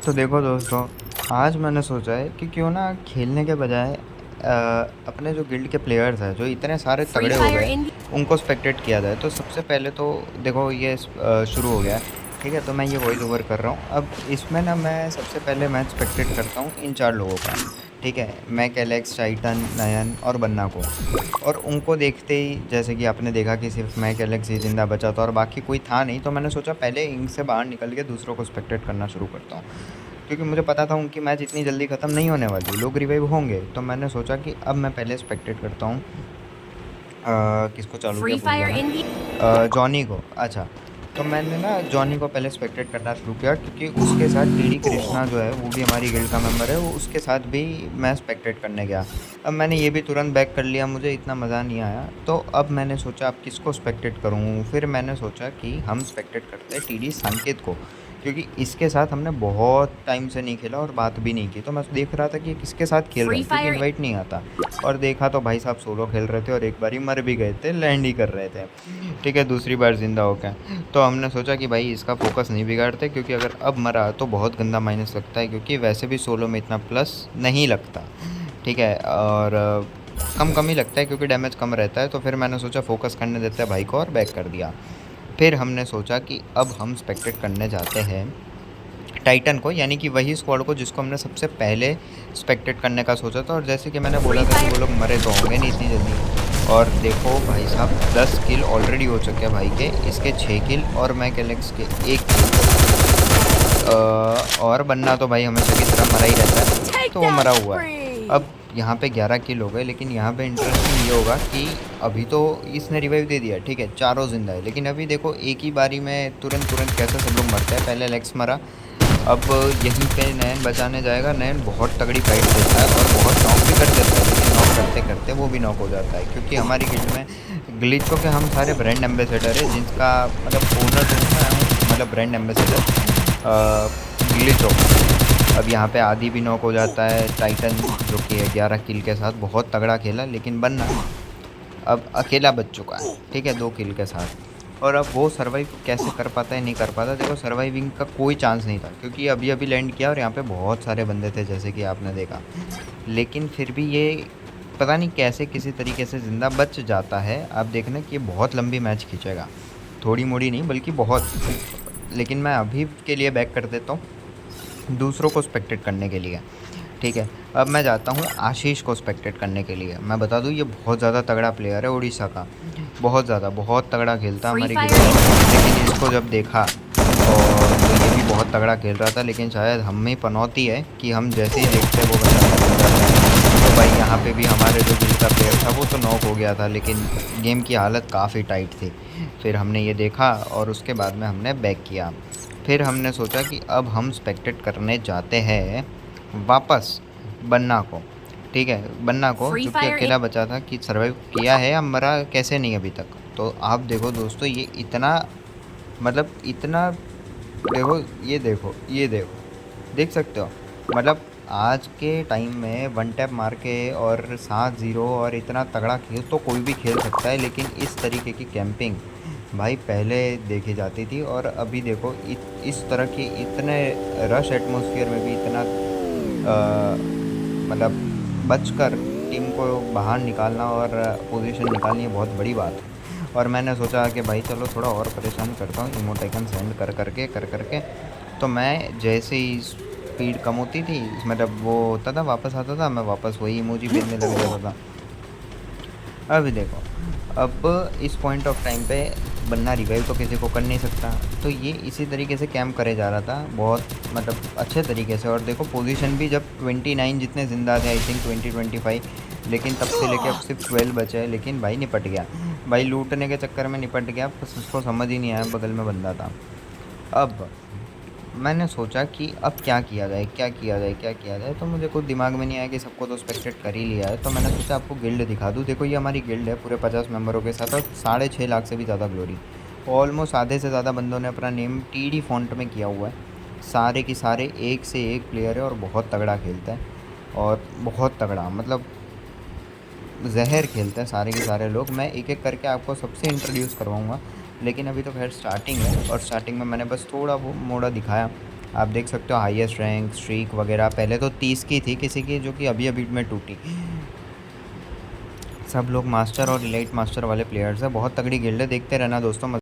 तो देखो दोस्तों, आज मैंने सोचा है कि क्यों ना खेलने के बजाय अपने जो गिल्ड के प्लेयर्स हैं, जो इतने सारे Free तगड़े हो Fire गए, India. उनको स्पेक्टेट किया जाए। तो सबसे पहले तो देखो ये शुरू हो गया है, ठीक है? तो मैं ये वॉइस ओवर कर रहा हूँ। अब इसमें ना मैं सबसे पहले मैच स्पेक्टेट करता हूँ इन 4 लोगों का, ठीक है? मैक, एलेक्स, टाइटन, नयन और बन्ना को। और उनको देखते ही जैसे कि आपने देखा कि सिर्फ मैक, एलेक्स ही ज़िंदा बचा था और बाकी कोई था नहीं, तो मैंने सोचा पहले इनसे बाहर निकल के दूसरों को स्पेक्टेट करना शुरू करता हूँ। क्योंकि मुझे पता था उनकी मैच इतनी जल्दी ख़त्म नहीं होने वाली, लोग रिवाइव होंगे। तो मैंने सोचा कि अब मैं पहले स्पेक्टेट करता हूँ किसको चालू किया Free भूल गया Fire मैं। India. जॉनी को। अच्छा, तो मैंने ना जॉनी को पहले स्पेक्टेट करना शुरू किया क्योंकि उसके साथ टीडी कृष्णा जो है वो भी हमारी गिल्ड का मेंबर है, वो उसके साथ भी मैं स्पेक्टेट करने गया। अब मैंने ये भी तुरंत बैक कर लिया, मुझे इतना मज़ा नहीं आया। तो अब मैंने सोचा अब किसको स्पेक्टेट करूँ, फिर मैंने सोचा कि हम स्पेक्टेट करते हैं टीडी संकेत को, क्योंकि इसके साथ हमने बहुत टाइम से नहीं खेला और बात भी नहीं की। तो मैं देख रहा था कि किसके साथ खेल रहे Free हैं क्योंकि Fire. इनवाइट नहीं आता। और देखा तो भाई साहब सोलो खेल रहे थे और एक बारी मर भी गए थे, लैंड ही कर रहे थे, ठीक है, दूसरी बार ज़िंदा हो गए। तो हमने सोचा कि भाई इसका फोकस नहीं बिगाड़ते, क्योंकि अगर अब मरा तो बहुत गंदा माइनस लगता है, क्योंकि वैसे भी सोलो में इतना प्लस नहीं लगता, ठीक है? और कम कम ही लगता है क्योंकि डैमेज कम रहता है। तो फिर मैंने सोचा फोकस करने देते हैं भाई को और बैक कर दिया। फिर हमने सोचा कि अब हम स्पेक्टेट करने जाते हैं टाइटन को, यानी कि वही स्क्वाड को जिसको हमने सबसे पहले स्पेक्टेट करने का सोचा था। और जैसे कि मैंने बोला Free था कि Fire. वो लोग मरे तो होंगे नहीं इतनी जल्दी। और देखो भाई साहब 10 किल ऑलरेडी हो चुके हैं भाई के, इसके 6 किल और मैक एलेक्स के 1 किल। और बन्ना तो भाई हमेशा की तरह मरा ही रहता है, तो वो Takedown मरा हुआ है। spree. अब यहाँ पे 11 किल हो गए, लेकिन यहाँ पे इंटरेस्टिंग ये होगा कि अभी तो इसने रिवाइव दे दिया, ठीक है, चारों जिंदा है, लेकिन अभी देखो एक ही बारी में तुरंत तुरंत कैसे सब लोग मरते हैं। पहले एलेक्स मरा, अब यहीं पे नयन बचाने जाएगा। नयन बहुत तगड़ी फाइट देता है और बहुत नॉक भी कर देता है, लेकिन नॉक करते करते वो भी नॉक हो जाता है, क्योंकि हमारी गिल्ड में ग्लिचों के हम सारे ब्रांड एम्बेसडर है, जिसका मतलब ओनर जो हूँ मैं हूँ, मतलब ब्रांड एम्बेसडर ग्लिचो। अब यहाँ पे आदि भी नॉक हो जाता है, टाइटन जो कि 11 किल के साथ बहुत तगड़ा खेला, लेकिन बन्ना अब अकेला बच चुका है, ठीक है, 2 किल के साथ। और अब वो सर्वाइव कैसे कर पाता है नहीं कर पाता, देखो सर्वाइविंग का कोई चांस नहीं था, क्योंकि अभी अभी लैंड किया और यहाँ पे बहुत सारे बंदे थे जैसे कि आपने देखा। लेकिन फिर भी ये पता नहीं कैसे किसी तरीके से ज़िंदा बच जाता है। आप देखना कि ये बहुत लंबी मैच खींचेगा, थोड़ी मोड़ी नहीं बल्कि बहुत। लेकिन मैं अभी के लिए बैक कर देता हूँ दूसरों को स्पेक्टेट करने के लिए, ठीक है? अब मैं जाता हूँ आशीष को स्पेक्टेट करने के लिए। मैं बता दूँ ये बहुत ज़्यादा तगड़ा प्लेयर है उड़ीसा का, बहुत ज़्यादा बहुत तगड़ा खेलता है Free हमारी Fire गिल्ड में। India. लेकिन इसको जब देखा और तो ये भी बहुत तगड़ा खेल रहा था, लेकिन शायद हम में पनौती है कि हम जैसे ही देखते हैं वो बंदा नॉक हो जाता है। तो भाई यहाँ पे भी हमारे जो गिल्ड का प्लेयर था वो तो नॉक हो गया था, लेकिन गेम की हालत काफ़ी टाइट थी। फिर हमने ये देखा और उसके बाद में हमने बैक किया। फिर हमने सोचा कि अब हम स्पेक्टेट करने जाते हैं वापस बन्ना को, ठीक है, बन्ना को Free जो कि Fire India. अकेला बचा था, कि सर्वाइव किया है या मरा कैसे नहीं अभी तक। तो आप देखो दोस्तों, ये इतना मतलब इतना देखो, ये देखो, ये देखो, देख सकते हो, मतलब आज के टाइम में वन टैप मार के और 7-0 और इतना तगड़ा खेल तो कोई भी खेल सकता है, लेकिन इस तरीके की कैंपिंग भाई पहले देखी जाती थी। और अभी देखो इस तरह की इतने रश एटमॉस्फेयर में भी इतना मतलब बचकर टीम को बाहर निकालना और पोजीशन निकालनी बहुत बड़ी बात है। और मैंने सोचा कि भाई चलो थोड़ा और परेशान करता हूँ इमोटेकन सेंड कर करके। तो मैं जैसे ही स्पीड कम होती थी, मतलब वो होता था वापस आता था, मैं वापस वही इमोजी भेजने लग जाता था। अभी देखो, अब इस पॉइंट ऑफ टाइम पे बंदा रिवाइव तो किसी को कर नहीं सकता, तो ये इसी तरीके से कैंप करे जा रहा था बहुत मतलब अच्छे तरीके से। और देखो पोजीशन भी जब 29 जितने ज़िंदा थे, आई थिंक 20-25, लेकिन तब से लेके अब सिर्फ 12 बचे हैं, लेकिन भाई निपट गया। भाई लूटने के चक्कर में निपट गया, बस उसको समझ ही नहीं आया बगल में बंदा था। अब मैंने सोचा कि अब क्या किया जाए, क्या किया जाए, क्या किया जाए, तो मुझे कुछ दिमाग में नहीं आया कि सबको तो स्पेक्टेट कर ही लिया है। तो मैंने सोचा आपको गिल्ड दिखा दूँ। देखो ये हमारी गिल्ड है पूरे 50 मेंबरों के साथ और 6.5 लाख से भी ज़्यादा ग्लोरी। ऑलमोस्ट आधे से ज़्यादा बंदों ने अपना नेम टीडी फॉन्ट में किया हुआ है। सारे के सारे एक से एक प्लेयर है और बहुत तगड़ा खेलता है, और बहुत तगड़ा मतलब ज़हर खेलते हैं सारे के सारे लोग। मैं एक एक करके आपको सबसे इंट्रोड्यूस करवाऊँगा, लेकिन अभी तो खैर स्टार्टिंग है और स्टार्टिंग में मैंने बस थोड़ा वो मोड़ा दिखाया। आप देख सकते हो हाईएस्ट रैंक स्ट्रीक वगैरह पहले तो 30 की थी किसी की, जो कि अभी अभी में टूटी। सब लोग मास्टर और इलाइट मास्टर वाले प्लेयर्स हैं, बहुत तगड़ी गिल्ड है, देखते रहना दोस्तों।